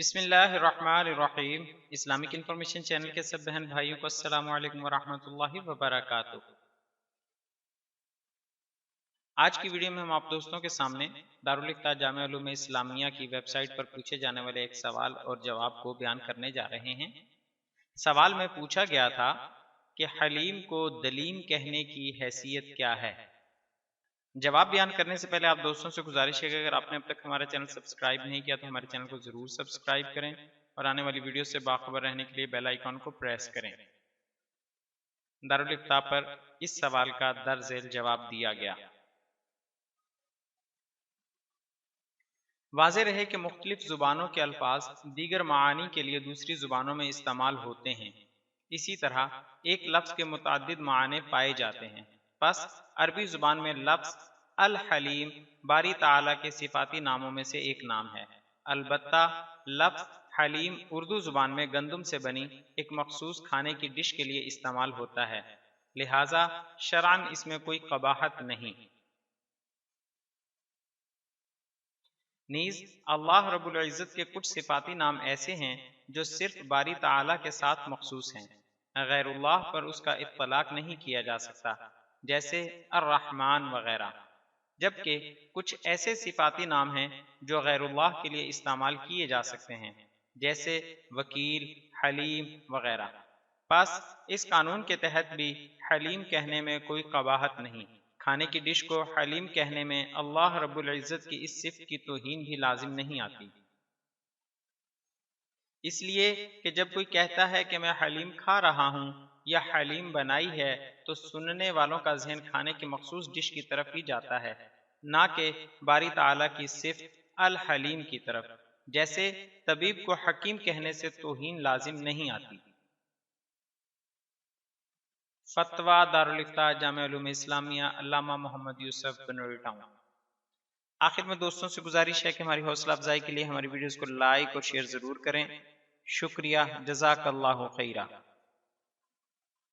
بسم اللہ الرحمن الرحیم۔ اسلامک انفارمیشن چینل کے سب بہن بھائیوں کو السلام علیکم ورحمۃ اللہ وبرکاتہ۔ آج کی ویڈیو میں ہم آپ دوستوں کے سامنے دارالفتاح جامعہ علوم اسلامیہ کی ویب سائٹ پر پوچھے جانے والے ایک سوال اور جواب کو بیان کرنے جا رہے ہیں۔ سوال میں پوچھا گیا تھا کہ حلیم کو دلیم کہنے کی حیثیت کیا ہے؟ جواب بیان کرنے سے پہلے آپ دوستوں سے گزارش ہے کہ اگر آپ نے اب تک ہمارا چینل سبسکرائب نہیں کیا تو ہمارے چینل کو ضرور سبسکرائب کریں اور آنے والی ویڈیو سے باخبر رہنے کے لیے بیل آئیکن کو پریس کریں۔ دارالفتاح پر اس سوال کا درج ذیل جواب دیا گیا۔ واضح رہے کہ مختلف زبانوں کے الفاظ دیگر معانی کے لیے دوسری زبانوں میں استعمال ہوتے ہیں، اسی طرح ایک لفظ کے متعدد معنی پائے جاتے ہیں۔ پس عربی زبان میں لفظ الحلیم باری تعالیٰ کے صفاتی ناموں میں سے ایک نام ہے۔ البتہ لفظ حلیم اردو زبان میں گندم سے بنی ایک مخصوص کھانے کی ڈش کے لیے استعمال ہوتا ہے، لہٰذا شرعاً اس میں کوئی قباحت نہیں۔ نیز اللہ رب العزت کے کچھ صفاتی نام ایسے ہیں جو صرف باری تعالیٰ کے ساتھ مخصوص ہیں، غیر اللہ پر اس کا اطلاق نہیں کیا جا سکتا، جیسے الرحمن وغیرہ، جبکہ کچھ ایسے صفاتی نام ہیں جو غیر اللہ کے لیے استعمال کیے جا سکتے ہیں، جیسے وکیل، حلیم وغیرہ۔ پس اس قانون کے تحت بھی حلیم کہنے میں کوئی قباحت نہیں۔ کھانے کی ڈش کو حلیم کہنے میں اللہ رب العزت کی اس صفت کی توہین بھی لازم نہیں آتی، اس لیے کہ جب کوئی کہتا ہے کہ میں حلیم کھا رہا ہوں یا حلیم بنائی ہے تو سننے والوں کا ذہن کھانے کی مخصوص ڈش کی طرف ہی جاتا ہے، نہ کہ باری تعالیٰ کی صفت الحلیم کی طرف۔ جیسے طبیب کو حکیم کہنے سے توہین لازم نہیں آتی۔ فتویٰ دارالفتاح جامعہ علوم اسلامیہ علامہ محمد یوسف بنوری ٹاؤن۔ آخر میں دوستوں سے گزارش ہے کہ ہماری حوصلہ افزائی کے لیے ہماری ویڈیوز کو لائک اور شیئر ضرور کریں۔ شکریہ، جزاک اللہ خیرہ۔